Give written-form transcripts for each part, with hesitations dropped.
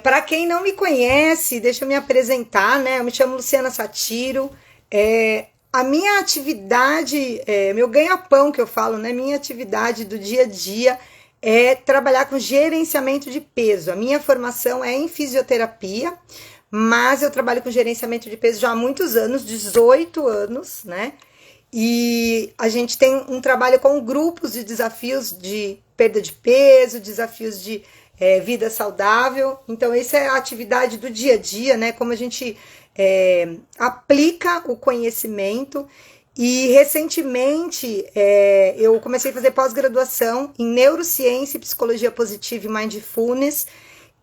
Para quem não me conhece, deixa eu me apresentar, né? Eu me chamo Luciana Satiro. A minha atividade, meu ganha-pão que eu falo, né? Minha atividade do dia a dia é trabalhar com gerenciamento de peso. A minha formação é em fisioterapia, mas eu trabalho com gerenciamento de peso já há muitos anos, 18 anos, né? E a gente tem um trabalho com grupos de desafios de perda de peso, desafios de vida saudável. Então, essa é a atividade do dia a dia, né? Como a gente aplica o conhecimento. E recentemente eu comecei a fazer pós-graduação em neurociência, psicologia positiva e mindfulness.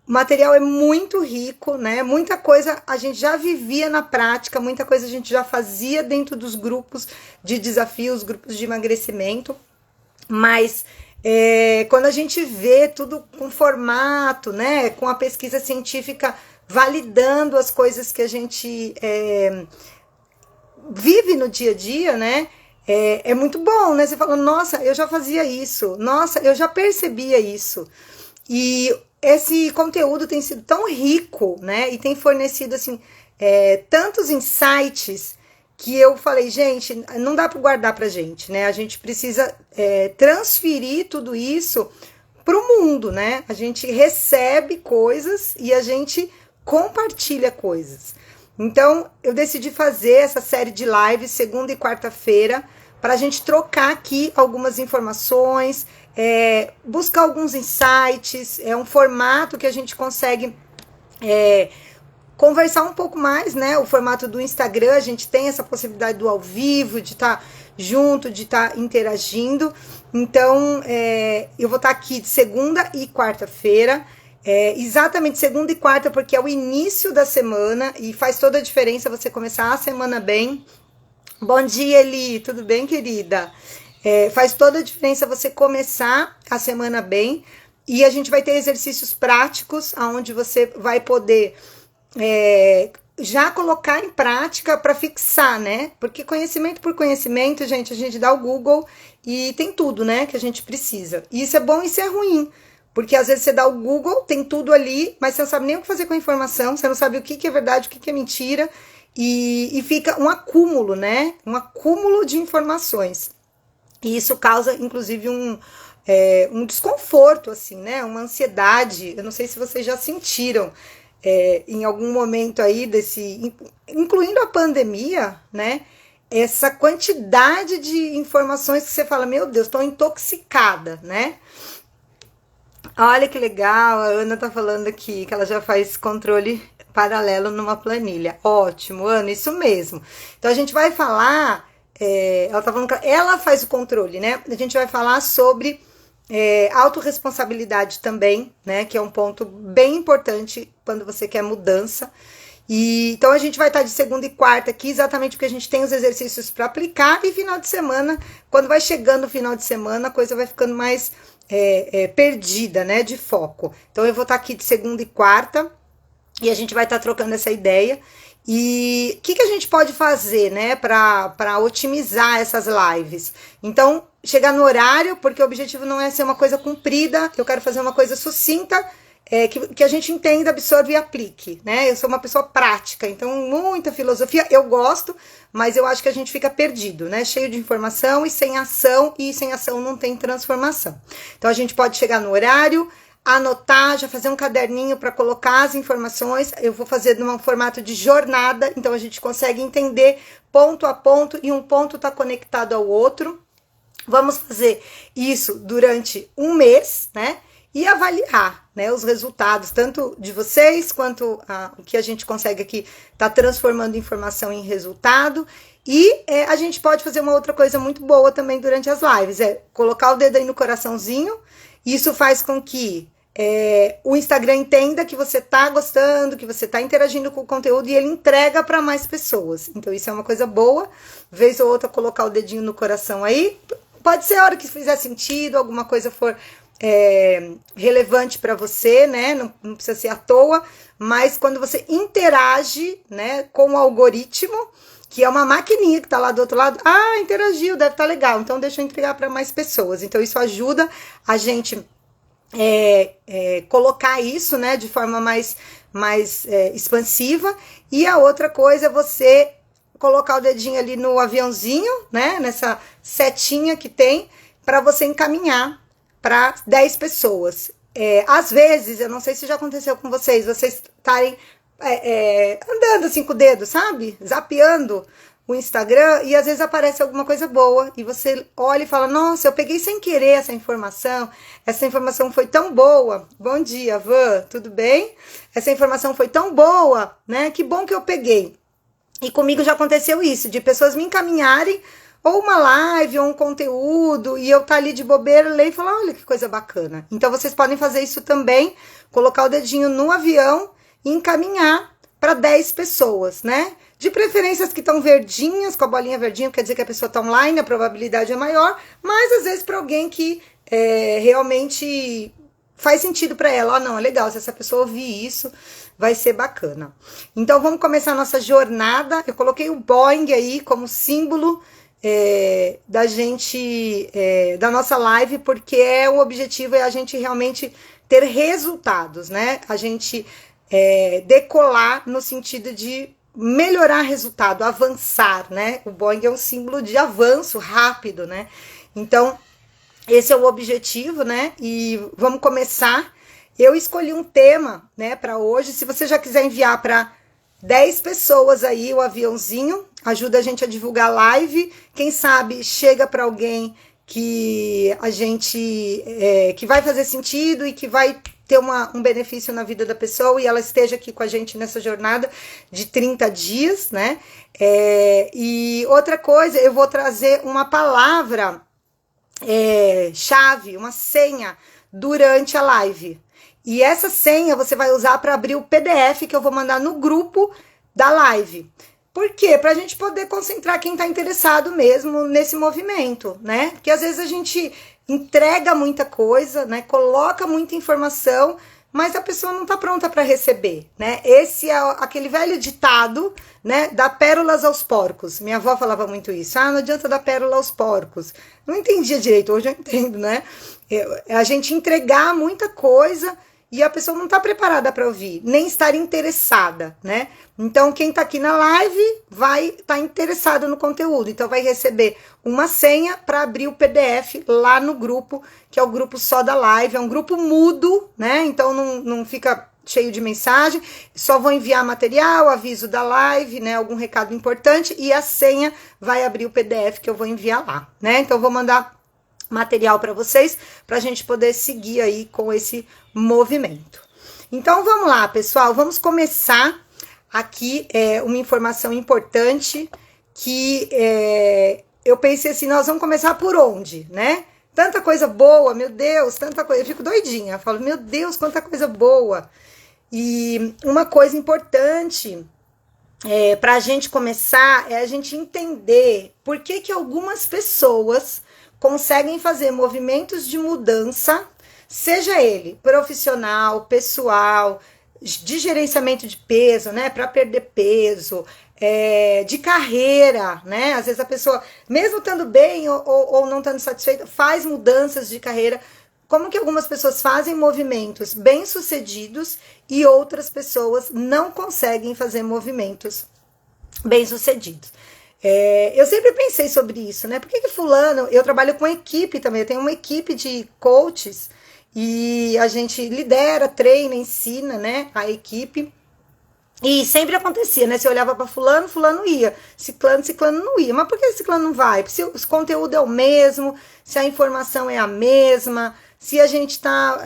O material é muito rico, né? Muita coisa a gente já vivia na prática, muita coisa a gente já fazia dentro dos grupos de desafios, grupos de emagrecimento, mas quando a gente vê tudo com formato, né? Com a pesquisa científica validando as coisas que a gente vive no dia a dia, né? É muito bom, né? Você fala, nossa, eu já fazia isso, nossa, eu já percebia isso. E esse conteúdo tem sido tão rico, né? E tem fornecido, assim, tantos insights que eu falei, gente, não dá para guardar pra gente, né? A gente precisa transferir tudo isso pro mundo, né? A gente recebe coisas e a gente compartilha coisas. Então, eu decidi fazer essa série de lives segunda e quarta-feira para a gente trocar aqui algumas informações, buscar alguns insights, é um formato que a gente consegue conversar um pouco mais, né? O formato do Instagram, a gente tem essa possibilidade do ao vivo, de estar junto, de estar interagindo. Então, eu vou estar aqui de segunda e quarta-feira, exatamente segunda e quarta, porque é o início da semana e faz toda a diferença você começar a semana bem. Bom dia, Eli, tudo bem, querida? Faz toda a diferença você começar a semana bem e a gente vai ter exercícios práticos onde você vai poder já colocar em prática para fixar, né? Porque conhecimento por conhecimento, gente, a gente dá o Google e tem tudo, né, que a gente precisa. E isso é bom e isso é ruim, porque às vezes você dá o Google, tem tudo ali, mas você não sabe nem o que fazer com a informação, você não sabe o que é verdade, o que é mentira. E fica um acúmulo, né? Um acúmulo de informações. E isso causa, inclusive, um desconforto, assim, né? Uma ansiedade. Eu não sei se vocês já sentiram em algum momento aí incluindo a pandemia, né? Essa quantidade de informações que você fala, meu Deus, estou intoxicada, né? Olha que legal, a Ana tá falando aqui que ela já faz controle paralelo numa planilha. Ótimo, Ana, isso mesmo. Então a gente vai falar, ela tá falando que ela faz o controle, né? A gente vai falar sobre autorresponsabilidade também, né? Que é um ponto bem importante quando você quer mudança. E então a gente vai estar de segunda e quarta aqui, exatamente porque a gente tem os exercícios para aplicar, e final de semana, quando vai chegando o final de semana, a coisa vai ficando mais perdida, né? De foco. Então eu vou estar aqui de segunda e quarta. E a gente vai estar trocando essa ideia. E o que a gente pode fazer, né, para otimizar essas lives? Então, chegar no horário, porque o objetivo não é ser uma coisa comprida, eu quero fazer uma coisa sucinta, que a gente entenda, absorva e aplique, né? Eu sou uma pessoa prática, então muita filosofia, eu gosto, mas eu acho que a gente fica perdido, né? Cheio de informação e sem ação não tem transformação. Então, a gente pode chegar no horário, anotar, já fazer um caderninho para colocar as informações. Eu vou fazer num formato de jornada, então a gente consegue entender ponto a ponto e um ponto está conectado ao outro. Vamos fazer isso durante um mês, né? E avaliar, né, os resultados, tanto de vocês quanto o que a gente consegue aqui tá transformando informação em resultado. E a gente pode fazer uma outra coisa muito boa também durante as lives, colocar o dedo aí no coraçãozinho. Isso faz com que o Instagram entenda que você tá gostando, que você tá interagindo com o conteúdo e ele entrega para mais pessoas. Então isso é uma coisa boa. Vez ou outra colocar o dedinho no coração aí. Pode ser a hora que fizer sentido, alguma coisa for relevante para você, né? Não precisa ser à toa, mas quando você interage, né, com o algoritmo, que é uma maquininha que tá lá do outro lado, interagiu, deve estar legal, então deixa eu entregar para mais pessoas. Então isso ajuda a gente colocar isso, né, de forma mais expansiva. E a outra coisa é você colocar o dedinho ali no aviãozinho, né, nessa setinha que tem, para você encaminhar para 10 pessoas. Às vezes, eu não sei se já aconteceu com vocês estarem andando assim com o dedo, sabe? Zapeando o Instagram e às vezes aparece alguma coisa boa e você olha e fala, nossa, eu peguei sem querer essa informação foi tão boa. Bom dia, Van, tudo bem? Essa informação foi tão boa, né? Que bom que eu peguei. E comigo já aconteceu isso, de pessoas me encaminharem ou uma live, ou um conteúdo, e eu tá ali de bobeira, ler e falar, olha que coisa bacana. Então, vocês podem fazer isso também, colocar o dedinho no avião e encaminhar para 10 pessoas, né? De preferência as que estão verdinhas, com a bolinha verdinha, quer dizer que a pessoa está online, a probabilidade é maior, mas às vezes para alguém que realmente faz sentido para ela, não, é legal, se essa pessoa ouvir isso, vai ser bacana. Então, vamos começar a nossa jornada. Eu coloquei o Boeing aí como símbolo da gente, da nossa live, porque o objetivo é a gente realmente ter resultados, né? A gente decolar no sentido de melhorar resultado, avançar, né? O Boeing é um símbolo de avanço rápido, né? Então, esse é o objetivo, né? E vamos começar. Eu escolhi um tema, né, para hoje. Se você já quiser enviar para 10 pessoas aí o aviãozinho, ajuda a gente a divulgar a live. Quem sabe chega para alguém que a gente que vai fazer sentido e que vai ter um benefício na vida da pessoa e ela esteja aqui com a gente nessa jornada de 30 dias, né? E outra coisa, eu vou trazer uma palavra chave, uma senha durante a live. E essa senha você vai usar para abrir o PDF que eu vou mandar no grupo da live. Por quê? Para a gente poder concentrar quem está interessado mesmo nesse movimento, né? Porque às vezes a gente entrega muita coisa, né? Coloca muita informação, mas a pessoa não está pronta para receber, né? Esse é aquele velho ditado, né? Dar pérolas aos porcos. Minha avó falava muito isso. Ah, não adianta dar pérola aos porcos. Não entendia direito, hoje eu entendo, né? A gente entregar muita coisa e a pessoa não está preparada para ouvir, nem estar interessada, né? Então, quem está aqui na live vai estar interessado no conteúdo. Então, vai receber uma senha para abrir o PDF lá no grupo, que é o grupo só da live. É um grupo mudo, né? Então, não fica cheio de mensagem. Só vou enviar material, aviso da live, né? Algum recado importante. E a senha vai abrir o PDF que eu vou enviar lá, né? Então, vou mandar material para vocês, para a gente poder seguir aí com esse movimento. Então, vamos lá, pessoal, vamos começar aqui uma informação importante que eu pensei assim, nós vamos começar por onde, né? Tanta coisa boa, meu Deus, tanta coisa, eu fico doidinha, eu falo, meu Deus, quanta coisa boa. E uma coisa importante para a gente começar é a gente entender por que algumas pessoas conseguem fazer movimentos de mudança, seja ele profissional, pessoal, de gerenciamento de peso, né, para perder peso, de carreira, né, às vezes a pessoa, mesmo estando bem ou não estando satisfeita, faz mudanças de carreira. Como que algumas pessoas fazem movimentos bem-sucedidos e outras pessoas não conseguem fazer movimentos bem-sucedidos? Eu sempre pensei sobre isso, né? Por que fulano... Eu trabalho com equipe também, eu tenho uma equipe de coaches e a gente lidera, treina, ensina, né, a equipe. E sempre acontecia, né? Se eu olhava para fulano, fulano ia. Ciclano não ia. Mas por que ciclano não vai? Se o conteúdo é o mesmo, se a informação é a mesma, se a gente está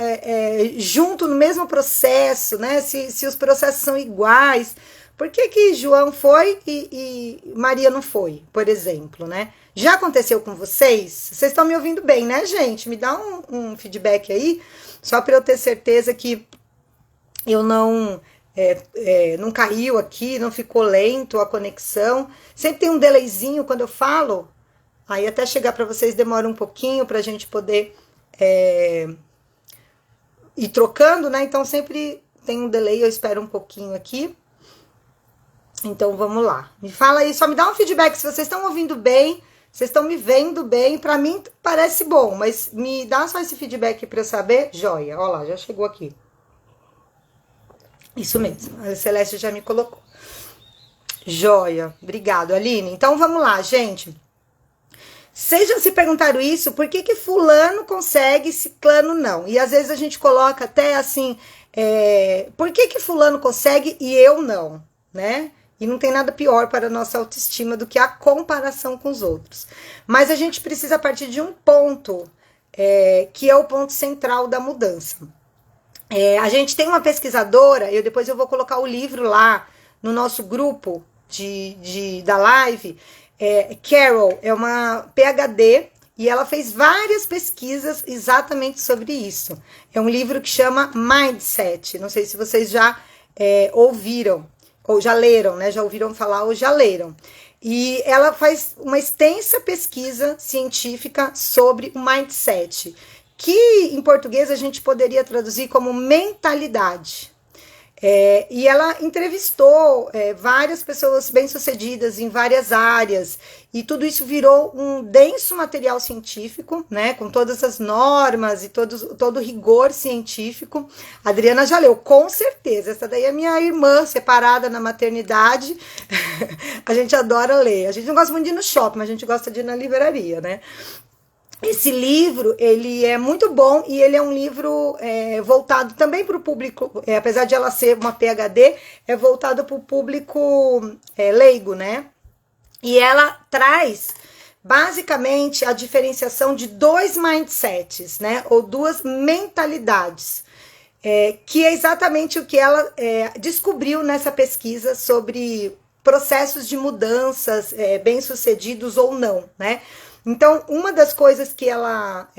junto no mesmo processo, né? Se os processos são iguais... Por que João foi e Maria não foi, por exemplo, né? Já aconteceu com vocês? Vocês estão me ouvindo bem, né, gente? Me dá um feedback aí, só para eu ter certeza que eu não caiu aqui, não ficou lento a conexão. Sempre tem um delayzinho quando eu falo, aí até chegar para vocês demora um pouquinho para a gente poder ir trocando, né? Então sempre tem um delay, eu espero um pouquinho aqui. Então, vamos lá. Me fala aí, só me dá um feedback se vocês estão ouvindo bem, Vocês estão me vendo bem? Para mim parece bom, mas me dá só esse feedback para eu saber. Joia, ó lá, já chegou aqui. Isso mesmo, a Celeste já me colocou. Joia, obrigado, Aline. Então vamos lá, gente. Vocês já se perguntaram isso? Por que fulano consegue e ciclano não? E às vezes a gente coloca até assim, por que fulano consegue e eu não, né? E não tem nada pior para a nossa autoestima do que a comparação com os outros. Mas a gente precisa partir de um ponto, que é o ponto central da mudança. A gente tem uma pesquisadora, depois eu vou colocar o livro lá no nosso grupo da live. Carol é uma PhD e ela fez várias pesquisas exatamente sobre isso. É um livro que chama Mindset. Não sei se vocês já ouviram ou já leram, né? Já ouviram falar ou já leram. E ela faz uma extensa pesquisa científica sobre o mindset, que em português a gente poderia traduzir como mentalidade. E ela entrevistou várias pessoas bem-sucedidas em várias áreas, e tudo isso virou um denso material científico, né, com todas as normas e todo o rigor científico. A Adriana já leu, com certeza. Essa daí é minha irmã, separada na maternidade. A gente adora ler. A gente não gosta muito de ir no shopping, mas a gente gosta de ir na livraria, né? Esse livro, ele é muito bom e ele é um livro voltado também para o público, apesar de ela ser uma PhD, é voltado para o público leigo, né? E ela traz, basicamente, a diferenciação de dois mindsets, né? Ou duas mentalidades, que é exatamente o que ela descobriu nessa pesquisa sobre processos de mudanças bem-sucedidos ou não, né? Então, uma das coisas que ela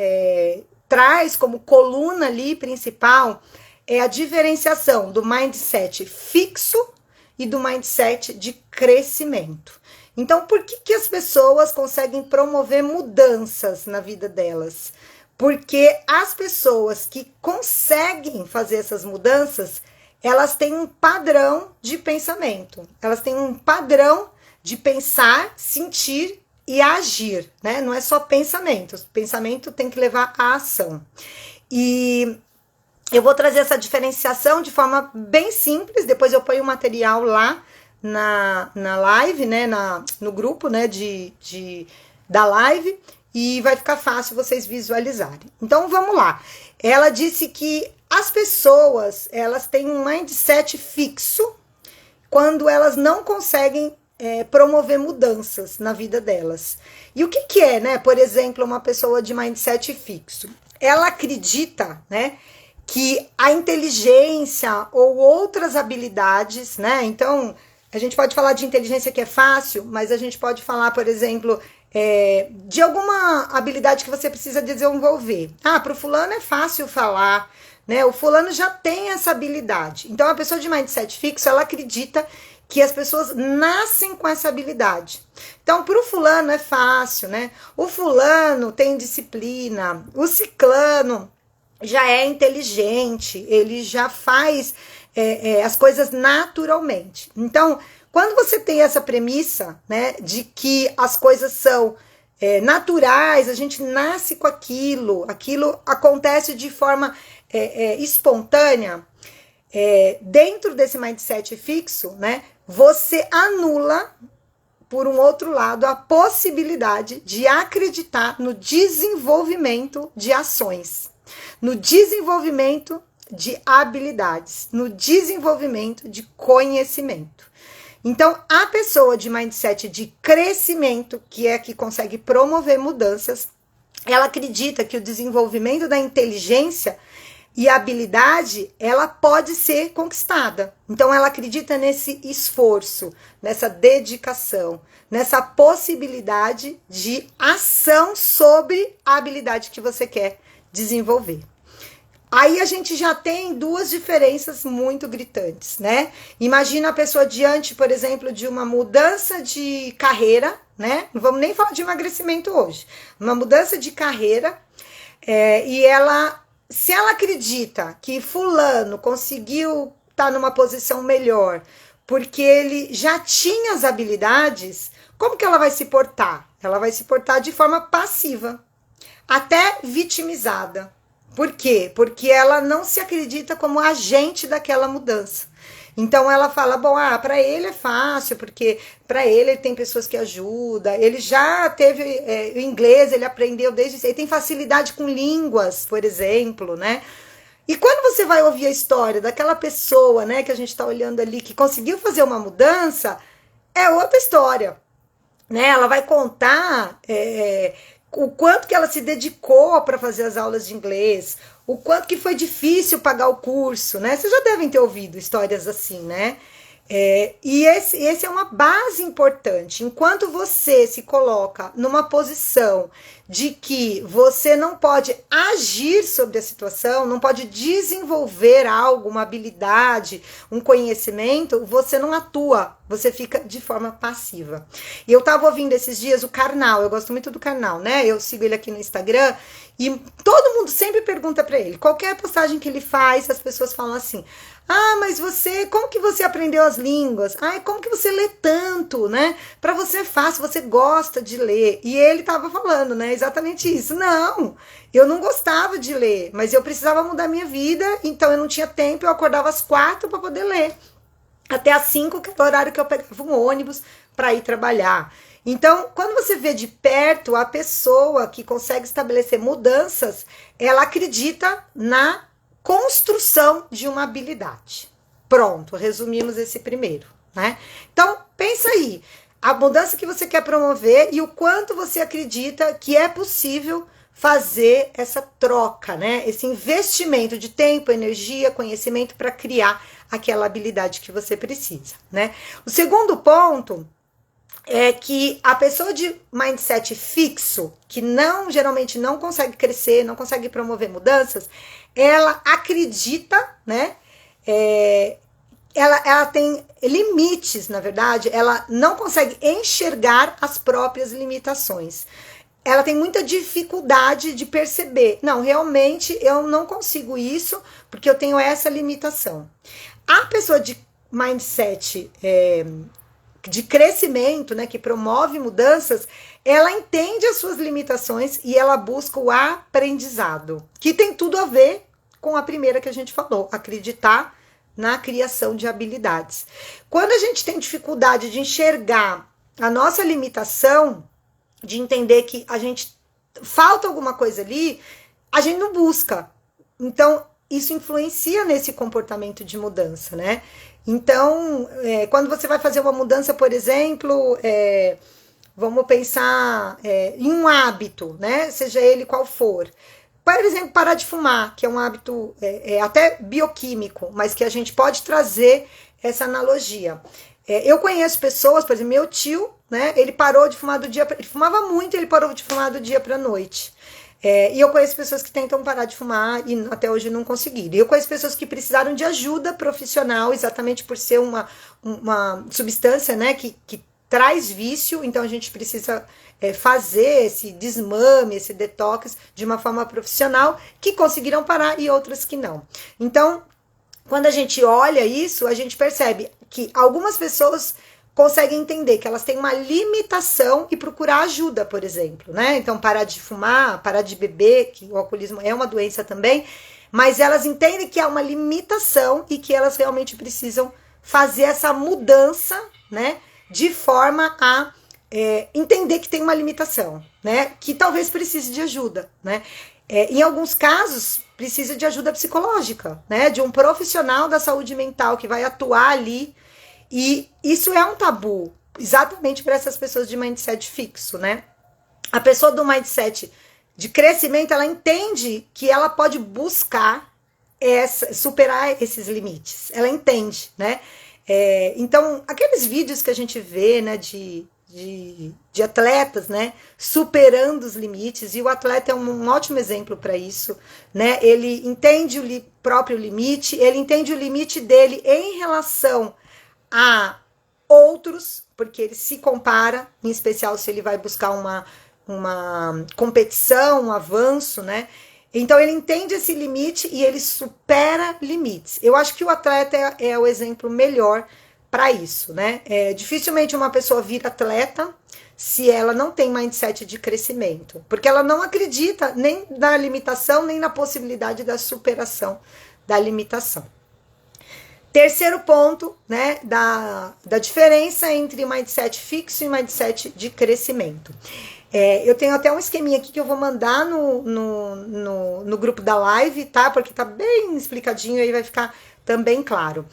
traz como coluna ali principal é a diferenciação do mindset fixo e do mindset de crescimento. Então, por que as pessoas conseguem promover mudanças na vida delas? Porque as pessoas que conseguem fazer essas mudanças, elas têm um padrão de pensamento. Elas têm um padrão de pensar, sentir e agir, né? Não é só pensamento. Pensamento tem que levar à ação. E eu vou trazer essa diferenciação de forma bem simples. Depois eu ponho o material lá na live, né? No grupo, né? Da live. E vai ficar fácil vocês visualizarem. Então, vamos lá. Ela disse que as pessoas, elas têm um mindset fixo quando elas não conseguem promover mudanças na vida delas. E o que é, né? Por exemplo, uma pessoa de mindset fixo. Ela acredita, né, que a inteligência ou outras habilidades, né? Então, a gente pode falar de inteligência que é fácil, mas a gente pode falar, por exemplo, de alguma habilidade que você precisa desenvolver. Para o fulano é fácil falar, né? O fulano já tem essa habilidade. Então, a pessoa de mindset fixo, ela acredita que as pessoas nascem com essa habilidade. Então, para o fulano é fácil, né? O fulano tem disciplina, o ciclano já é inteligente, ele já faz as coisas naturalmente. Então, quando você tem essa premissa, né, de que as coisas são naturais, a gente nasce com aquilo acontece de forma espontânea, dentro desse mindset fixo, né, você anula, por um outro lado, a possibilidade de acreditar no desenvolvimento de ações, no desenvolvimento de habilidades, no desenvolvimento de conhecimento. Então, a pessoa de mindset de crescimento, que é a que consegue promover mudanças, ela acredita que o desenvolvimento da inteligência e a habilidade, ela pode ser conquistada. Então, ela acredita nesse esforço, nessa dedicação, nessa possibilidade de ação sobre a habilidade que você quer desenvolver. Aí a gente já tem duas diferenças muito gritantes, né? Imagina a pessoa diante, por exemplo, de uma mudança de carreira, né? Não vamos nem falar de emagrecimento hoje. Uma mudança de carreira, e ela... Se ela acredita que fulano conseguiu estar numa posição melhor porque ele já tinha as habilidades. Como que ela vai se portar? Ela vai se portar de forma passiva, até vitimizada. Por quê? Porque ela não se acredita como agente daquela mudança. Então ela fala, bom, para ele é fácil, porque para ele tem pessoas que ajudam, ele já teve o inglês, ele aprendeu desde, ele tem facilidade com línguas, por exemplo, né? E quando você vai ouvir a história daquela pessoa, né, que a gente está olhando ali, que conseguiu fazer uma mudança, é outra história, né? Ela vai contar o quanto que ela se dedicou para fazer as aulas de inglês, o quanto que foi difícil pagar o curso, né? Vocês já devem ter ouvido histórias assim, né? E esse é uma base importante. Enquanto você se coloca numa posição de que você não pode agir sobre a situação, não pode desenvolver algo, uma habilidade, um conhecimento, você não atua, você fica de forma passiva. E eu tava ouvindo esses dias o Karnal, eu gosto muito do Karnal, né? Eu sigo ele aqui no Instagram e todo mundo sempre pergunta para ele, qualquer postagem que ele faz, as pessoas falam assim: mas como que você aprendeu as línguas? Como que você lê tanto, né? Para você é fácil, você gosta de ler. E ele tava falando, né, exatamente isso. Não, eu não gostava de ler, mas eu precisava mudar minha vida, então eu não tinha tempo, eu acordava às 4 para poder ler. Até às 5, que é o horário que eu pegava um ônibus para ir trabalhar. Então, quando você vê de perto a pessoa que consegue estabelecer mudanças, ela acredita na construção de uma habilidade. Pronto, resumimos esse primeiro, né? Então, pensa aí, a mudança que você quer promover e o quanto você acredita que é possível fazer essa troca, né? Esse investimento de tempo, energia, conhecimento para criar aquela habilidade que você precisa, né? O segundo ponto é que a pessoa de mindset fixo, que geralmente não consegue crescer, não consegue promover mudanças, ela acredita, né? Ela tem limites, na verdade, ela não consegue enxergar as próprias limitações. Ela tem muita dificuldade de perceber. Não, realmente eu não consigo isso porque eu tenho essa limitação. A pessoa de mindset de crescimento, né, que promove mudanças, ela entende as suas limitações e ela busca o aprendizado, que tem tudo a ver com a primeira que a gente falou, acreditar na criação de habilidades. Quando a gente tem dificuldade de enxergar a nossa limitação, de entender que a gente falta alguma coisa ali, a gente não busca. Então, isso influencia nesse comportamento de mudança, né? Então, quando você vai fazer uma mudança, por exemplo, vamos pensar em um hábito, né? Seja ele qual for. Por exemplo, parar de fumar, que é um hábito até bioquímico, mas que a gente pode trazer essa analogia. Eu conheço pessoas, por exemplo, meu tio, né? Ele parou de fumar do dia, ele fumava muito, ele parou de fumar do dia para a noite. E eu conheço pessoas que tentam parar de fumar e até hoje não conseguiram. E eu conheço pessoas que precisaram de ajuda profissional, exatamente por ser uma substância, né, que traz vício, então a gente precisa fazer esse desmame, esse detox de uma forma profissional, que conseguiram parar e outras que não. Então, quando a gente olha isso, a gente percebe que algumas pessoas conseguem entender que elas têm uma limitação e procurar ajuda, por exemplo, né? Então, parar de fumar, parar de beber, que o alcoolismo é uma doença também, mas elas entendem que há uma limitação e que elas realmente precisam fazer essa mudança, né? De forma a entender que tem uma limitação, né? Que talvez precise de ajuda, né? Em alguns casos, precisa de ajuda psicológica, né? De um profissional da saúde mental que vai atuar ali. E isso é um tabu, exatamente para essas pessoas de mindset fixo, né? A pessoa do mindset de crescimento, ela entende que ela pode buscar superar esses limites. Ela entende, né? Então, aqueles vídeos que a gente vê, né, de atletas, né, superando os limites, e o atleta é um ótimo exemplo para isso, né? Ele entende o próprio limite, ele entende o limite dele em relação a outros, porque ele se compara, em especial se ele vai buscar uma competição, um avanço, né? Então ele entende esse limite e ele supera limites. Eu acho que o atleta é o exemplo melhor para isso, né? Dificilmente uma pessoa vira atleta se ela não tem mindset de crescimento, porque ela não acredita nem na limitação, nem na possibilidade da superação da limitação. Terceiro ponto, né, da diferença entre mindset fixo e mindset de crescimento. Eu tenho até um esqueminha aqui que eu vou mandar no grupo da live, tá? Porque tá bem explicadinho aí, vai ficar também claro.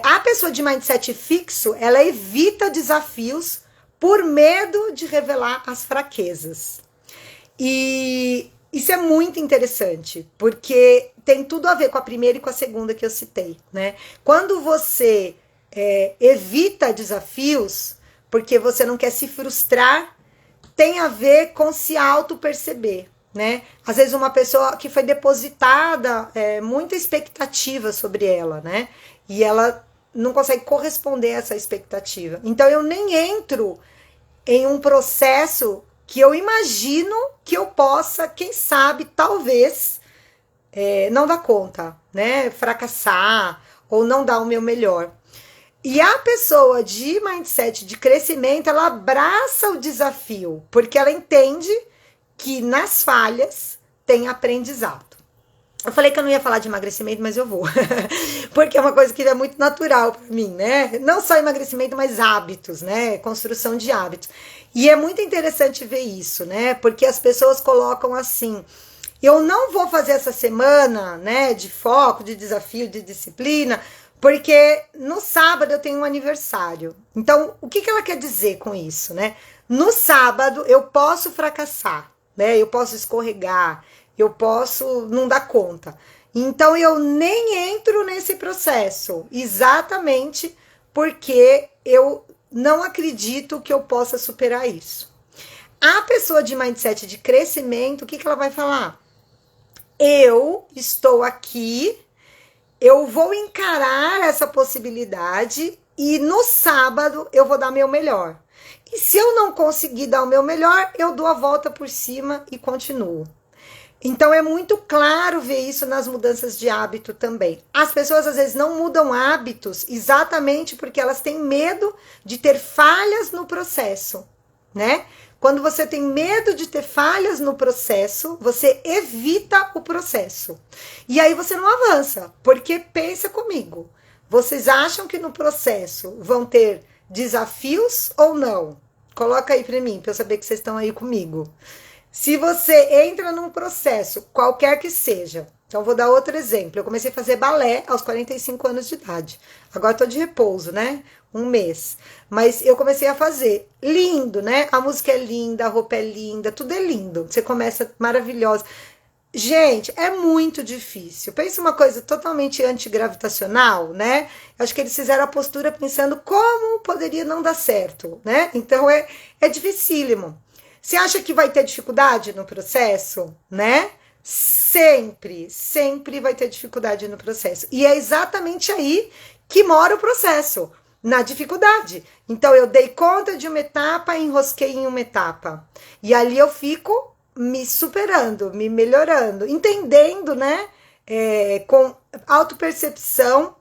A pessoa de mindset fixo, ela evita desafios por medo de revelar as fraquezas. E isso é muito interessante, porque tem tudo a ver com a primeira e com a segunda que eu citei, né? Quando você evita desafios, porque você não quer se frustrar, tem a ver com se auto-perceber, né? Às vezes uma pessoa que foi depositada muita expectativa sobre ela, né? E ela não consegue corresponder a essa expectativa. Então eu nem entro em um processo que eu imagino que eu possa, quem sabe, talvez, não dar conta, né? Fracassar ou não dar o meu melhor. E a pessoa de mindset de crescimento, ela abraça o desafio, porque ela entende que nas falhas tem aprendizado. Eu falei que eu não ia falar de emagrecimento, mas eu vou. Porque é uma coisa que é muito natural para mim, né? Não só emagrecimento, mas hábitos, né? Construção de hábitos. E é muito interessante ver isso, né? Porque as pessoas colocam assim: eu não vou fazer essa semana, né, de foco, de desafio, de disciplina, porque no sábado eu tenho um aniversário. Então, o que ela quer dizer com isso, né? No sábado eu posso fracassar, né? Eu posso escorregar, eu posso não dar conta. Então, eu nem entro nesse processo, exatamente porque eu não acredito que eu possa superar isso. A pessoa de mindset de crescimento, o que ela vai falar? Eu estou aqui, eu vou encarar essa possibilidade e no sábado eu vou dar meu melhor. E se eu não conseguir dar o meu melhor, eu dou a volta por cima e continuo. Então é muito claro ver isso nas mudanças de hábito também. As pessoas às vezes não mudam hábitos exatamente porque elas têm medo de ter falhas no processo, né? Quando você tem medo de ter falhas no processo, você evita o processo. E aí você não avança, porque pensa comigo. Vocês acham que no processo vão ter desafios ou não? Coloca aí para mim, para eu saber que vocês estão aí comigo. Se você entra num processo, qualquer que seja, então vou dar outro exemplo. Eu comecei a fazer balé aos 45 anos de idade. Agora estou de repouso, né? Um mês. Mas eu comecei a fazer. Lindo, né? A música é linda, a roupa é linda, tudo é lindo. Você começa maravilhosa. Gente, é muito difícil. Pensa uma coisa totalmente antigravitacional, né? Acho que eles fizeram a postura pensando como poderia não dar certo, né? Então é dificílimo. Você acha que vai ter dificuldade no processo, né? Sempre vai ter dificuldade no processo. E é exatamente aí que mora o processo, na dificuldade. Então, eu dei conta de uma etapa e enrosquei em uma etapa. E ali eu fico me superando, me melhorando, entendendo, né? Com autopercepção,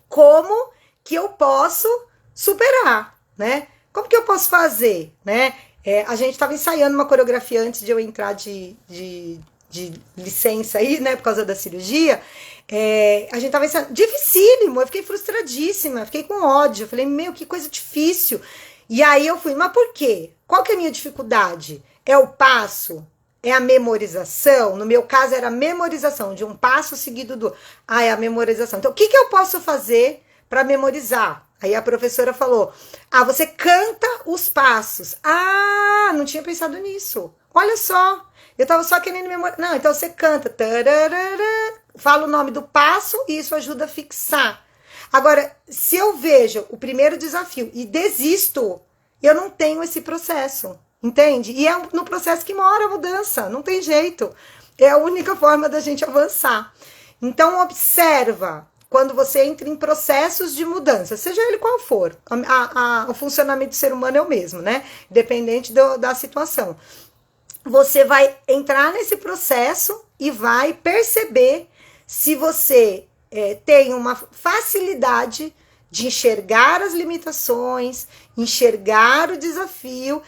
como que eu posso superar, né? Como que eu posso fazer, né? A gente estava ensaiando uma coreografia antes de eu entrar de licença aí, né, por causa da cirurgia. A gente estava ensaiando, dificílimo, eu fiquei frustradíssima, fiquei com ódio, eu falei, meu, que coisa difícil. E aí eu fui, mas por quê? Qual que é a minha dificuldade? É o passo? É a memorização? No meu caso era a memorização, de um passo seguido do... é a memorização. Então, o que eu posso fazer para memorizar? Aí a professora falou, você canta os passos. Não tinha pensado nisso. Olha só, eu tava só querendo memorizar. Não, então você canta, tararara, fala o nome do passo e isso ajuda a fixar. Agora, se eu vejo o primeiro desafio e desisto, eu não tenho esse processo, entende? E é no processo que mora a mudança, não tem jeito. É a única forma da gente avançar. Então, observa. Quando você entra em processos de mudança, seja ele qual for, o funcionamento do ser humano é o mesmo, né? Independente da situação. Você vai entrar nesse processo e vai perceber se você tem uma facilidade de enxergar as limitações, enxergar o desafio,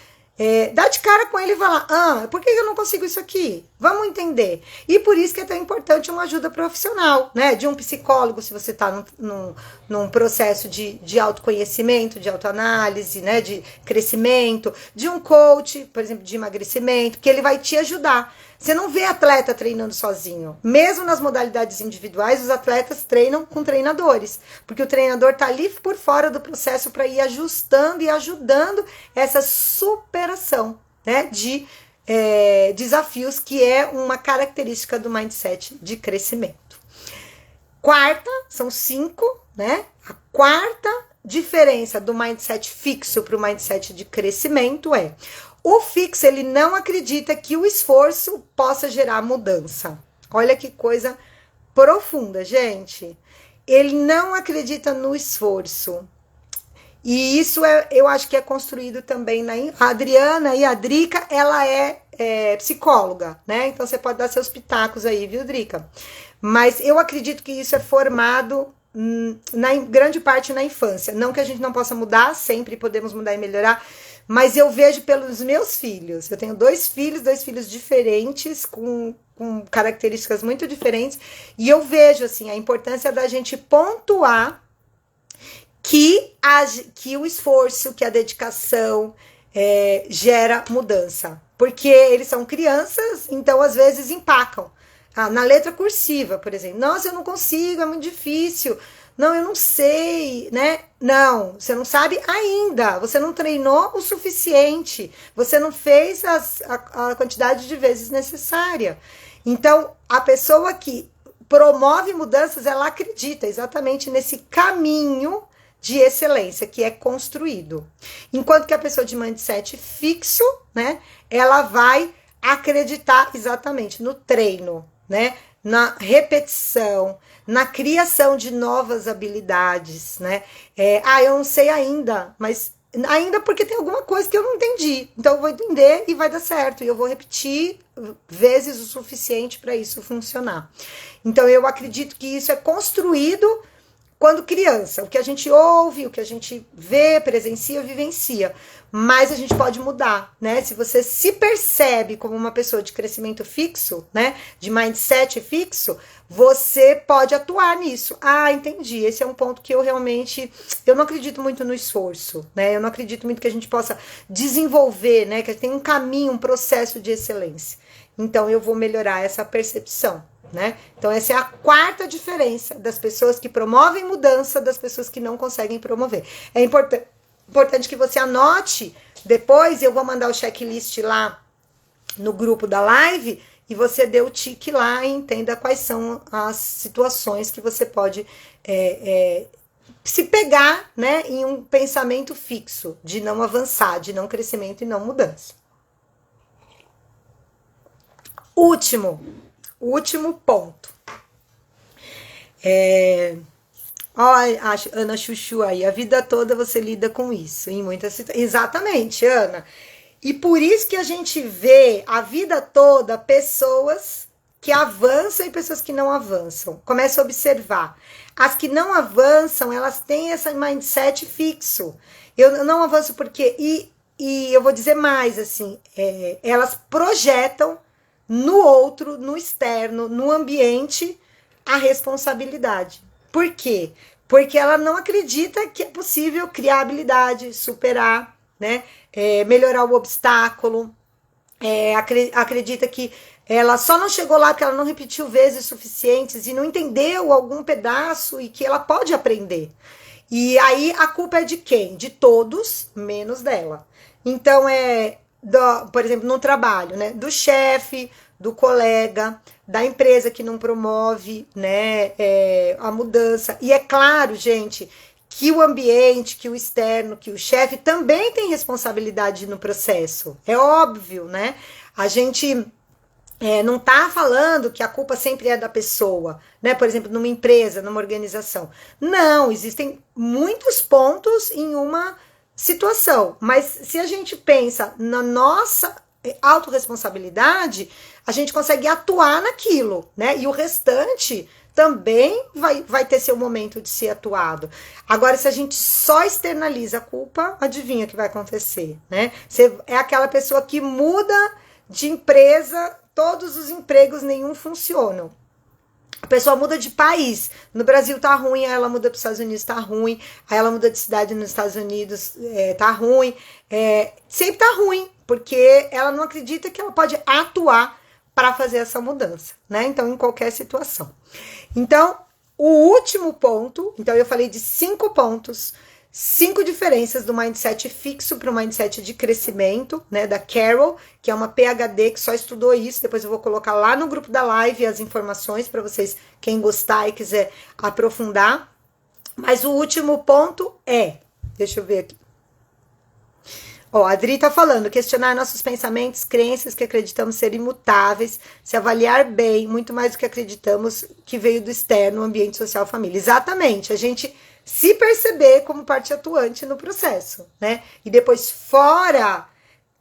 dá de cara com ele e falar, por que eu não consigo isso aqui? Vamos entender. E por isso que é tão importante uma ajuda profissional, né? De um psicólogo, se você está num processo de autoconhecimento, de autoanálise, né? De crescimento, de um coach, por exemplo, de emagrecimento, que ele vai te ajudar. Você não vê atleta treinando sozinho. Mesmo nas modalidades individuais, os atletas treinam com treinadores, porque o treinador está ali por fora do processo para ir ajustando e ajudando essa superação, né, de desafios, que é uma característica do mindset de crescimento. Quarta, são 5, né? A quarta diferença do mindset fixo para o mindset de crescimento é: o fixo, ele não acredita que o esforço possa gerar mudança. Olha que coisa profunda, gente. Ele não acredita no esforço. E isso eu acho que é construído também a Adriana e a Drica, ela é psicóloga, né? Então você pode dar seus pitacos aí, viu, Drica? Mas eu acredito que isso é formado grande parte na infância. Não que a gente não possa mudar, sempre podemos mudar e melhorar, mas eu vejo pelos meus filhos. Eu tenho dois filhos diferentes, com características muito diferentes, e eu vejo assim a importância da gente pontuar que o esforço, que a dedicação gera mudança. Porque eles são crianças, então às vezes empacam. Na letra cursiva, por exemplo. Nossa, eu não consigo, é muito difícil. Não, eu não sei, né? Não, você não sabe ainda. Você não treinou o suficiente. Você não fez a quantidade de vezes necessária. Então, a pessoa que promove mudanças, ela acredita exatamente nesse caminho de excelência que é construído. Enquanto que a pessoa de mindset fixo, né? Ela vai acreditar exatamente no treino, né? Na repetição, na criação de novas habilidades, né? Eu não sei ainda, mas ainda porque tem alguma coisa que eu não entendi. Então eu vou entender e vai dar certo. E eu vou repetir vezes o suficiente para isso funcionar. Então eu acredito que isso é construído quando criança. O que a gente ouve, o que a gente vê, presencia, vivencia. Mas a gente pode mudar, né? Se você se percebe como uma pessoa de crescimento fixo, né? De mindset fixo, você pode atuar nisso. Entendi. Esse é um ponto que eu não acredito muito no esforço, né? Eu não acredito muito que a gente possa desenvolver, né? Que tem um caminho, um processo de excelência. Então, eu vou melhorar essa percepção, né? Então, essa é a quarta diferença das pessoas que promovem mudança das pessoas que não conseguem promover. É importante que você anote. Depois eu vou mandar o checklist lá no grupo da live e você dê o tique lá e entenda quais são as situações que você pode se pegar, né, em um pensamento fixo de não avançar, de não crescimento e não mudança. Último ponto. A Ana Chuchu aí, a vida toda você lida com isso, em muitas situações. Exatamente, Ana. E por isso que a gente vê a vida toda pessoas que avançam e pessoas que não avançam. Começa a observar. As que não avançam, elas têm esse mindset fixo. Eu não avanço porque... E eu vou dizer mais, assim, elas projetam no outro, no externo, no ambiente, a responsabilidade. Por quê? Porque ela não acredita que é possível criar habilidade, superar, né? Melhorar o obstáculo, acredita que ela só não chegou lá porque ela não repetiu vezes suficientes e não entendeu algum pedaço e que ela pode aprender. E aí a culpa é de quem? De todos, menos dela. Então, por exemplo, no trabalho, né? Do chefe, do colega, da empresa que não promove, né, a mudança. E é claro, gente, que o ambiente, que o externo, que o chefe também tem responsabilidade no processo. É óbvio, né? A gente não tá falando que a culpa sempre é da pessoa, né? Por exemplo, numa empresa, numa organização. Não, existem muitos pontos em uma situação. Mas se a gente pensa na nossa autorresponsabilidade, a gente consegue atuar naquilo, né? E o restante também vai ter seu momento de ser atuado. Agora, se a gente só externaliza a culpa, adivinha o que vai acontecer, né? Você é aquela pessoa que muda de empresa, todos os empregos, nenhum funcionam. A pessoa muda de país. No Brasil tá ruim, aí ela muda para os Estados Unidos, tá ruim. Aí ela muda de cidade nos Estados Unidos, tá ruim. Sempre tá ruim, porque ela não acredita que ela pode atuar para fazer essa mudança, né? Então, em qualquer situação. Então, o último ponto, então eu falei de 5 pontos, 5 diferenças do mindset fixo para o mindset de crescimento, né, da Carol, que é uma PhD que só estudou isso. Depois eu vou colocar lá no grupo da live as informações para vocês, quem gostar e quiser aprofundar. Mas o último ponto deixa eu ver aqui. Ó, a Adri tá falando, questionar nossos pensamentos, crenças que acreditamos ser imutáveis, se avaliar bem, muito mais do que acreditamos que veio do externo, ambiente social, família. Exatamente, a gente se perceber como parte atuante no processo, né? E depois fora,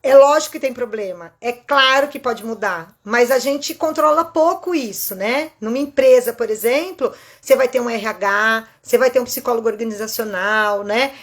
é lógico que tem problema, é claro que pode mudar, mas a gente controla pouco isso, né? Numa empresa, por exemplo, você vai ter um RH, você vai ter um psicólogo organizacional, né?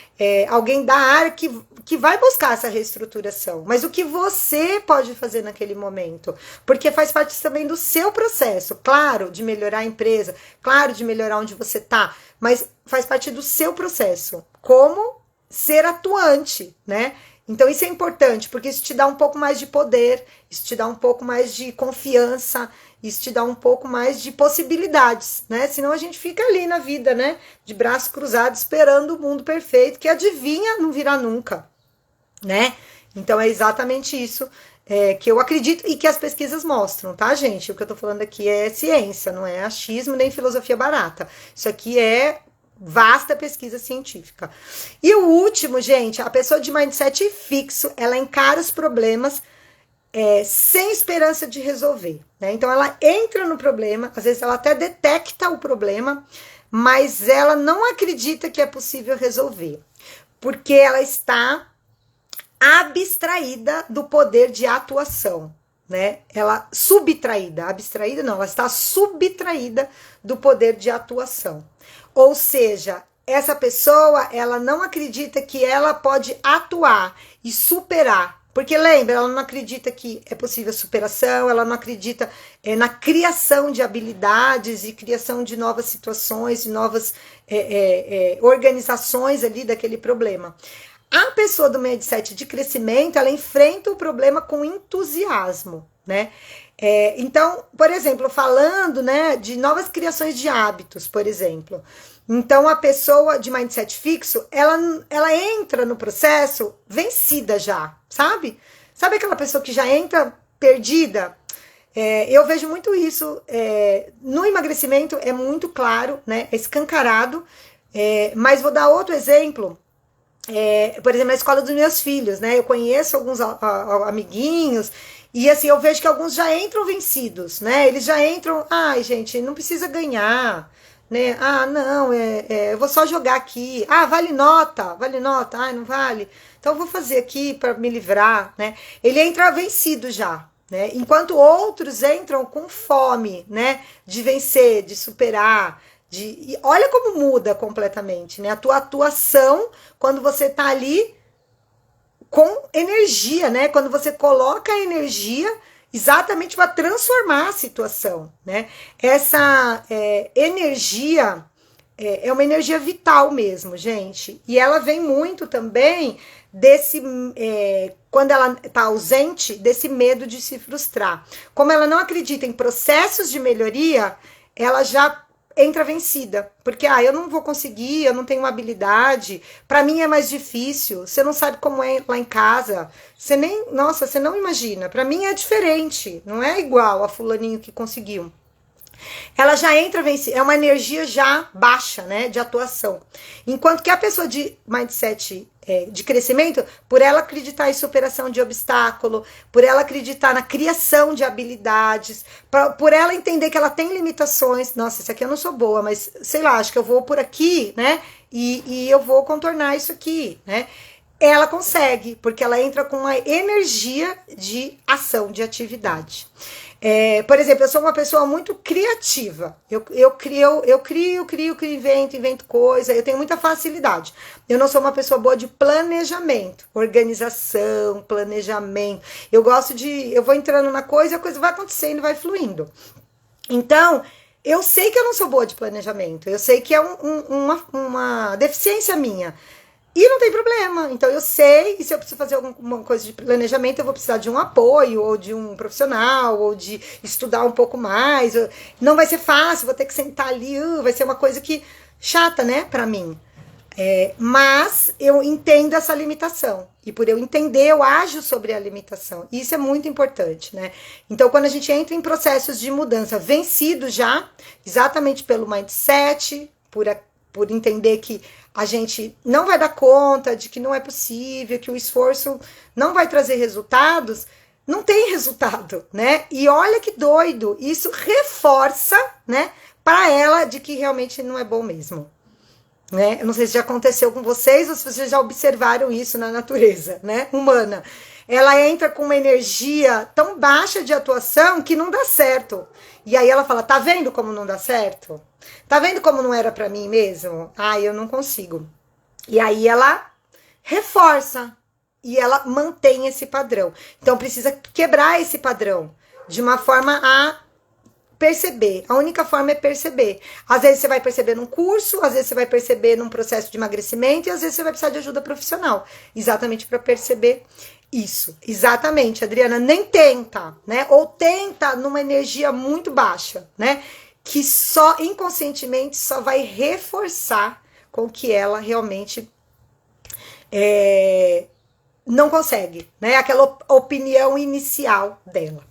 Alguém da área que vai buscar essa reestruturação. Mas o que você pode fazer naquele momento? Porque faz parte também do seu processo, claro, de melhorar a empresa, claro, de melhorar onde você tá, mas faz parte do seu processo. Como ser atuante, né? Então isso é importante, porque isso te dá um pouco mais de poder, isso te dá um pouco mais de confiança, isso te dá um pouco mais de possibilidades, né? Senão a gente fica ali na vida, né? De braços cruzados, esperando o mundo perfeito, que adivinha, não virá nunca, né? Então é exatamente isso que eu acredito e que as pesquisas mostram, tá, gente? O que eu tô falando aqui é ciência, não é achismo nem filosofia barata. Isso aqui é vasta pesquisa científica. E o último, gente, a pessoa de mindset fixo, ela encara os problemas sem esperança de resolver, né? Então ela entra no problema, às vezes ela até detecta o problema, mas ela não acredita que é possível resolver, porque ela está abstraída do poder de atuação, né? Ela subtraída, abstraída não, ela está subtraída do poder de atuação. Ou seja, essa pessoa, ela não acredita que ela pode atuar e superar. Porque lembra, ela não acredita que é possível superação, ela não acredita na criação de habilidades e criação de novas situações, de novas organizações ali daquele problema. A pessoa do mindset de crescimento, ela enfrenta o problema com entusiasmo, né? Então, por exemplo, falando, né, de novas criações de hábitos, por exemplo. Então, a pessoa de mindset fixo, ela entra no processo vencida já, sabe? Sabe aquela pessoa que já entra perdida? Eu vejo muito isso. No emagrecimento é muito claro, né? É escancarado. Mas vou dar outro exemplo. Por exemplo, na escola dos meus filhos, né? Eu conheço alguns amiguinhos. E assim, eu vejo que alguns já entram vencidos, né? Eles já entram, ai, gente, não precisa ganhar, né? Ah, não, eu vou só jogar aqui. Ah, vale nota, ai, não vale. Então eu vou fazer aqui para me livrar, né? Ele entra vencido já, né? Enquanto outros entram com fome, né? De vencer, de superar, e olha como muda completamente, né? A tua atuação quando você tá ali com energia, né? Quando você coloca a energia exatamente para transformar a situação, né? Essa energia é uma energia vital mesmo, gente. E ela vem muito também desse, quando ela está ausente, desse medo de se frustrar. Como ela não acredita em processos de melhoria, ela já entra vencida, porque eu não vou conseguir, eu não tenho uma habilidade, para mim é mais difícil, você não sabe como é lá em casa, você não imagina, para mim é diferente, não é igual a fulaninho que conseguiu. Ela já entra vencida, é uma energia já baixa, né, de atuação. Enquanto que a pessoa de mindset de crescimento, por ela acreditar em superação de obstáculo, por ela acreditar na criação de habilidades, por ela entender que ela tem limitações, nossa, isso aqui eu não sou boa, mas sei lá, acho que eu vou por aqui, né, e eu vou contornar isso aqui, né, ela consegue, porque ela entra com uma energia de ação, de atividade. Por exemplo, eu sou uma pessoa muito criativa. Eu crio, invento coisa. Eu tenho muita facilidade. Eu não sou uma pessoa boa de planejamento, organização, planejamento. Eu vou entrando na coisa, a coisa vai acontecendo, vai fluindo. Então, eu sei que eu não sou boa de planejamento. Eu sei que é uma deficiência minha. E não tem problema. Então eu sei, e se eu preciso fazer alguma coisa de planejamento, eu vou precisar de um apoio, ou de um profissional, ou de estudar um pouco mais. Não vai ser fácil, vou ter que sentar ali, vai ser uma coisa que chata, né, pra mim. Mas eu entendo essa limitação. E por eu entender, eu ajo sobre a limitação. E isso é muito importante, né? Então, quando a gente entra em processos de mudança vencido já, exatamente pelo mindset, por entender que a gente não vai dar conta, de que não é possível, que o esforço não vai trazer resultados, não tem resultado, né? E olha que doido, isso reforça, né, para ela de que realmente não é bom mesmo. Né? Eu não sei se já aconteceu com vocês ou se vocês já observaram isso na natureza, né, humana. Ela entra com uma energia tão baixa de atuação que não dá certo. E aí ela fala, tá vendo como não dá certo? Tá vendo como não era pra mim mesmo? Eu não consigo. E aí ela reforça e ela mantém esse padrão. Então precisa quebrar esse padrão de uma forma a perceber. A única forma é perceber. Às vezes você vai perceber num curso, às vezes você vai perceber num processo de emagrecimento e às vezes você vai precisar de ajuda profissional. Exatamente para perceber isso. Exatamente, Adriana, nem tenta, né? Ou tenta numa energia muito baixa, né? Que só inconscientemente só vai reforçar com que ela realmente não consegue, né? Aquela opinião inicial dela.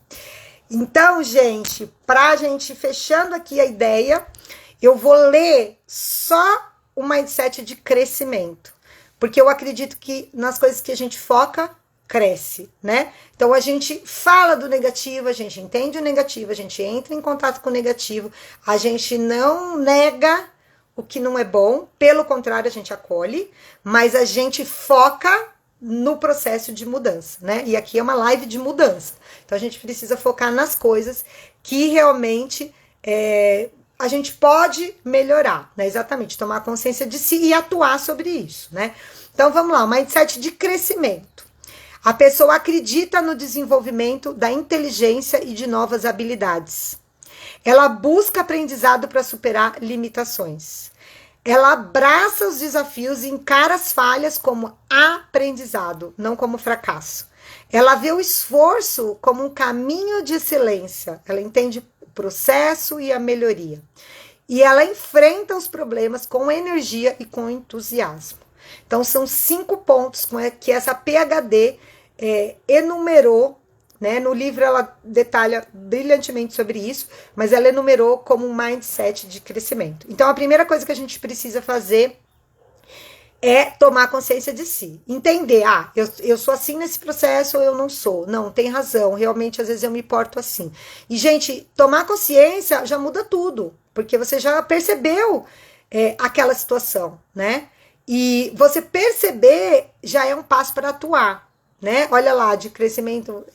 Então, gente, pra gente fechando aqui a ideia, eu vou ler só o mindset de crescimento, porque eu acredito que nas coisas que a gente foca, cresce, né? Então a gente fala do negativo, a gente entende o negativo, a gente entra em contato com o negativo, a gente não nega o que não é bom, pelo contrário, a gente acolhe, mas a gente foca no processo de mudança, né? E aqui é uma live de mudança. Então a gente precisa focar nas coisas que realmente a gente pode melhorar, né? Exatamente, tomar consciência de si e atuar sobre isso, né? Então vamos lá, o mindset de crescimento. A pessoa acredita no desenvolvimento da inteligência e de novas habilidades. Ela busca aprendizado para superar limitações. Ela abraça os desafios e encara as falhas como aprendizado, não como fracasso. Ela vê o esforço como um caminho de excelência. Ela entende o processo e a melhoria. E ela enfrenta os problemas com energia e com entusiasmo. Então, são 5 pontos que essa PhD enumerou, né? No livro ela detalha brilhantemente sobre isso, mas ela enumerou como um mindset de crescimento. Então, a primeira coisa que a gente precisa fazer é tomar consciência de si. Entender, eu sou assim nesse processo ou eu não sou. Não, tem razão, realmente às vezes eu me porto assim. E, gente, tomar consciência já muda tudo, porque você já percebeu aquela situação, né? E você perceber já é um passo para atuar, né? Olha lá, de crescimento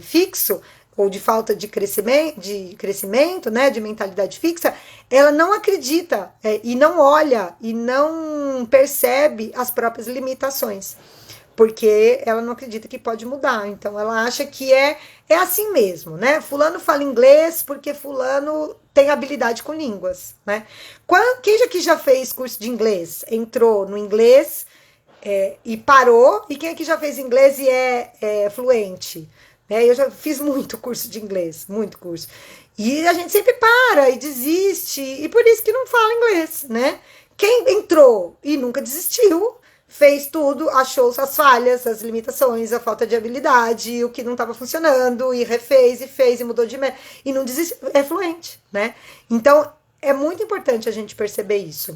fixo ou de falta de crescimento, né, de mentalidade fixa, ela não acredita e não olha e não percebe as próprias limitações, porque ela não acredita que pode mudar. Então ela acha que é assim mesmo, né? Fulano fala inglês porque fulano tem habilidade com línguas, né? Quem aqui já fez curso de inglês, entrou no inglês e parou, e quem aqui já fez inglês e é fluente? Eu já fiz muito curso de inglês, muito curso. E a gente sempre para e desiste, e por isso que não fala inglês, né? Quem entrou e nunca desistiu, fez tudo, achou as falhas, as limitações, a falta de habilidade, o que não estava funcionando, e refez, e fez, e mudou de método, e não desistiu, é fluente, né? Então, é muito importante a gente perceber isso.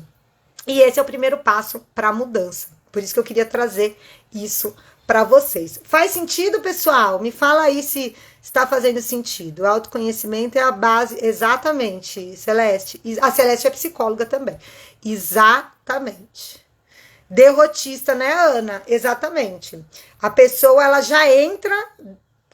E esse é o primeiro passo para a mudança. Por isso que eu queria trazer isso para vocês. Faz sentido, pessoal? Me fala aí se está fazendo sentido. O autoconhecimento é a base, exatamente, Celeste. A Celeste é psicóloga também. Exatamente. Derrotista, né, Ana? Exatamente. A pessoa, ela já entra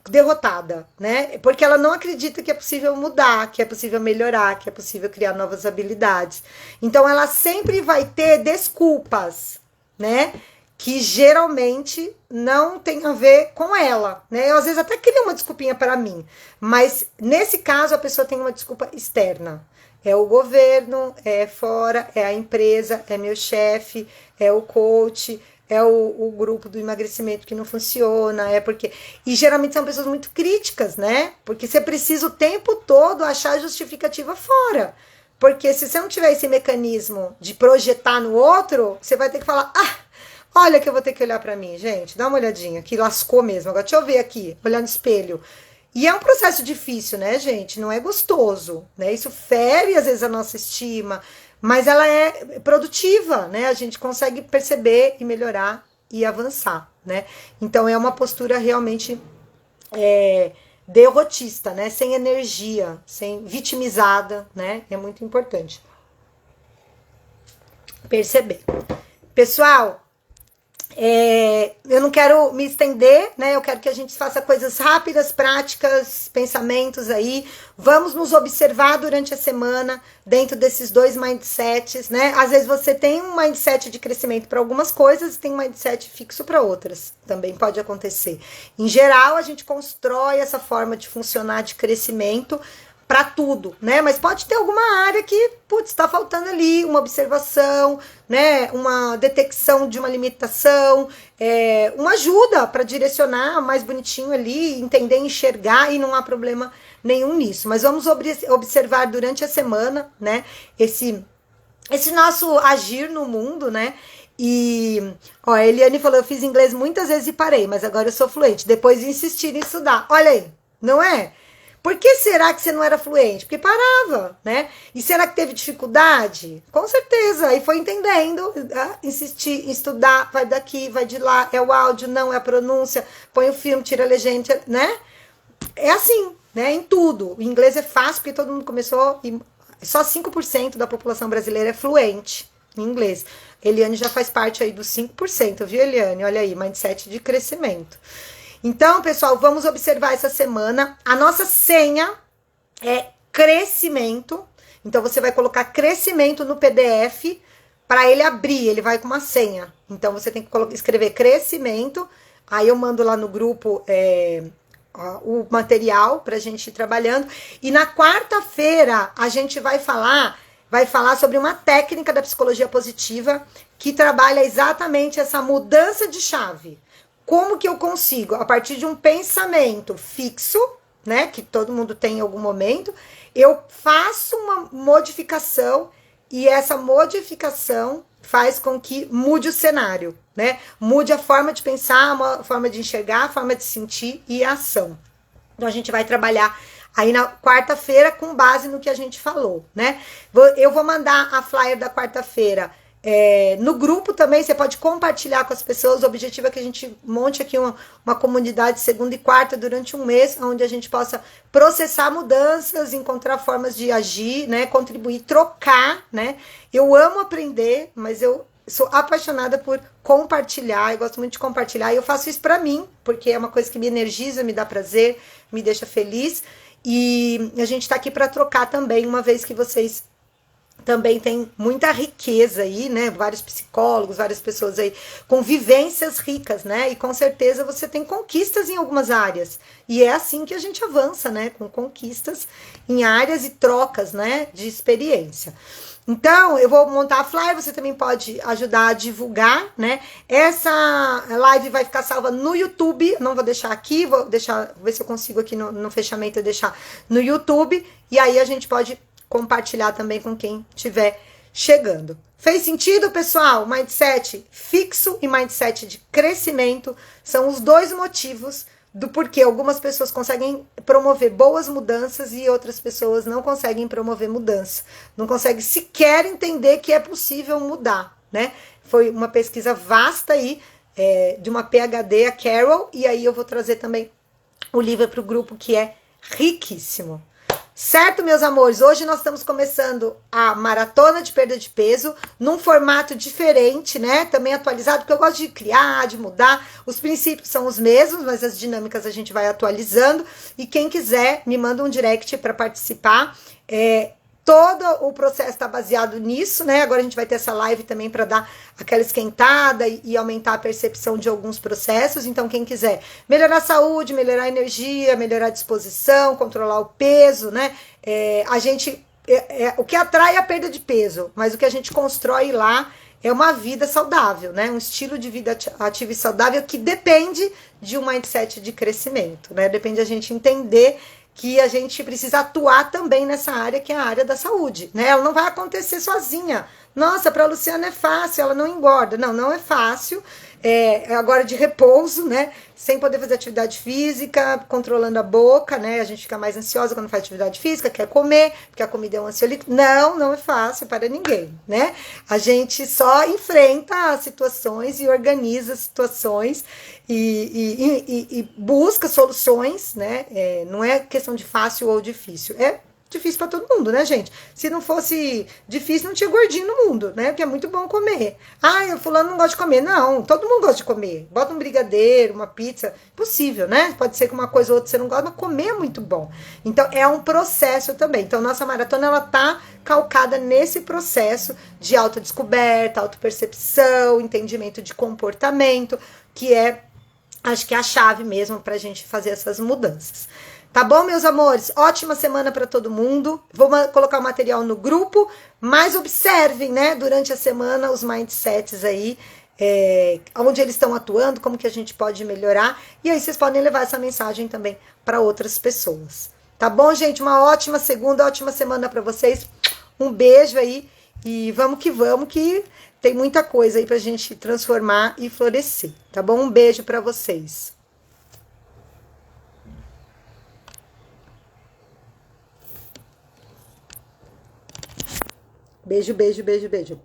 derrotada, né? Porque ela não acredita que é possível mudar, que é possível melhorar, que é possível criar novas habilidades. Então ela sempre vai ter desculpas, né? Que geralmente não tem a ver com ela, né? Eu às vezes até queria uma desculpinha para mim, mas nesse caso a pessoa tem uma desculpa externa. É o governo, é fora, é a empresa, é meu chefe, é o coach, é o grupo do emagrecimento que não funciona, é porque... E geralmente são pessoas muito críticas, né? Porque você precisa o tempo todo achar justificativa fora. Porque se você não tiver esse mecanismo de projetar no outro, você vai ter que falar, olha que eu vou ter que olhar pra mim, gente, dá uma olhadinha, que lascou mesmo, agora deixa eu ver aqui, olhar no espelho. E é um processo difícil, né, gente? Não é gostoso, né? Isso fere, às vezes, a nossa estima, mas ela é produtiva, né? A gente consegue perceber e melhorar e avançar, né? Então, é uma postura realmente derrotista, né? Sem energia, sem vitimizada, né? É muito importante perceber. Pessoal, eu não quero me estender, né? Eu quero que a gente faça coisas rápidas, práticas, pensamentos aí. Vamos nos observar durante a semana dentro desses 2 mindsets, né? Às vezes você tem um mindset de crescimento para algumas coisas e tem um mindset fixo para outras. Também pode acontecer. Em geral, a gente constrói essa forma de funcionar de crescimento para tudo, né? Mas pode ter alguma área que, putz, está faltando ali uma observação, né? Uma detecção de uma limitação, uma ajuda para direcionar mais bonitinho ali, entender, enxergar, e não há problema nenhum nisso. Mas vamos observar durante a semana, né? Esse nosso agir no mundo, né? E, ó, a Eliane falou, eu fiz inglês muitas vezes e parei, mas agora eu sou fluente, depois de insistir em estudar. Olha aí, não é? Por que será que você não era fluente? Porque parava, né? E será que teve dificuldade? Com certeza. Aí foi entendendo, insistir em estudar, vai daqui, vai de lá, é o áudio, não, é a pronúncia, põe o filme, tira a legenda, né? É assim, né? Em tudo. O inglês é fácil porque todo mundo começou e só 5% da população brasileira é fluente em inglês. Eliane já faz parte aí dos 5%, viu, Eliane? Olha aí, mindset de crescimento. Então, pessoal, vamos observar essa semana. A nossa senha é crescimento. Então, você vai colocar crescimento no PDF para ele abrir. Ele vai com uma senha. Então, você tem que escrever crescimento. Aí eu mando lá no grupo o material para a gente ir trabalhando. E na quarta-feira a gente vai falar sobre uma técnica da psicologia positiva que trabalha exatamente essa mudança de chave. Como que eu consigo, a partir de um pensamento fixo, né, que todo mundo tem em algum momento, eu faço uma modificação e essa modificação faz com que mude o cenário, né? Mude a forma de pensar, a forma de enxergar, a forma de sentir e a ação. Então a gente vai trabalhar aí na quarta-feira com base no que a gente falou, né? Eu vou mandar a flyer da quarta-feira no grupo também, você pode compartilhar com as pessoas. O objetivo é que a gente monte aqui uma comunidade segunda e quarta durante um mês, onde a gente possa processar mudanças, encontrar formas de agir, né, contribuir, trocar, né? Eu amo aprender, mas eu sou apaixonada por compartilhar, eu gosto muito de compartilhar, e eu faço isso pra mim, porque é uma coisa que me energiza, me dá prazer, me deixa feliz, e a gente tá aqui pra trocar também, uma vez que vocês também tem muita riqueza aí, né? Vários psicólogos, várias pessoas aí com vivências ricas, né? E com certeza você tem conquistas em algumas áreas. E é assim que a gente avança, né? Com conquistas em áreas e trocas, né? De experiência. Então, eu vou montar a flyer, você também pode ajudar a divulgar, né? Essa live vai ficar salva no YouTube, não vou deixar aqui, vou ver se eu consigo aqui no fechamento deixar no YouTube. E aí a gente pode compartilhar também com quem estiver chegando. Fez sentido, pessoal? Mindset fixo e mindset de crescimento são os dois motivos do porquê algumas pessoas conseguem promover boas mudanças e outras pessoas não conseguem promover mudança. Não conseguem sequer entender que é possível mudar, né? Foi uma pesquisa vasta aí, de uma PhD, a Carol, e aí eu vou trazer também o livro para o grupo, que é riquíssimo. Certo, meus amores? Hoje nós estamos começando a maratona de perda de peso num formato diferente, né? Também atualizado, porque eu gosto de criar, de mudar. Os princípios são os mesmos, mas as dinâmicas a gente vai atualizando. E quem quiser, me manda um direct para participar. Todo o processo está baseado nisso, né? Agora a gente vai ter essa live também para dar aquela esquentada e aumentar a percepção de alguns processos. Então, quem quiser melhorar a saúde, melhorar a energia, melhorar a disposição, controlar o peso, né? O que atrai é a perda de peso, mas o que a gente constrói lá é uma vida saudável, né? Um estilo de vida ativo e saudável que depende de um mindset de crescimento, né? Depende de a gente entender que a gente precisa atuar também nessa área, que é a área da saúde, né? Ela não vai acontecer sozinha. Nossa, para a Luciana é fácil, ela não engorda. Não, não é fácil. Agora de repouso, né? Sem poder fazer atividade física, controlando a boca, né? A gente fica mais ansiosa quando faz atividade física, quer comer, porque a comida é um ansiolítico. Não, não é fácil para ninguém, né? A gente só enfrenta as situações e organiza as situações e busca soluções, né? Não é questão de fácil ou difícil, é difícil para todo mundo, né, gente? Se não fosse difícil, não tinha gordinho no mundo, né? Porque é muito bom comer. Ah, o fulano não gosta de comer. Não, todo mundo gosta de comer. Bota um brigadeiro, uma pizza. Possível, né? Pode ser que uma coisa ou outra você não gosta, mas comer é muito bom. Então, é um processo também. Então, nossa maratona, ela tá calcada nesse processo de autodescoberta, autopercepção, entendimento de comportamento, que acho que é a chave mesmo pra gente fazer essas mudanças. Tá bom, meus amores? Ótima semana para todo mundo. Vou colocar o material no grupo, mas observem, né, durante a semana os mindsets aí, onde eles estão atuando, como que a gente pode melhorar. E aí vocês podem levar essa mensagem também para outras pessoas. Tá bom, gente? Uma ótima segunda, ótima semana para vocês. Um beijo aí e vamos que tem muita coisa aí pra gente transformar e florescer. Tá bom? Um beijo para vocês. Beijo, beijo, beijo, beijo.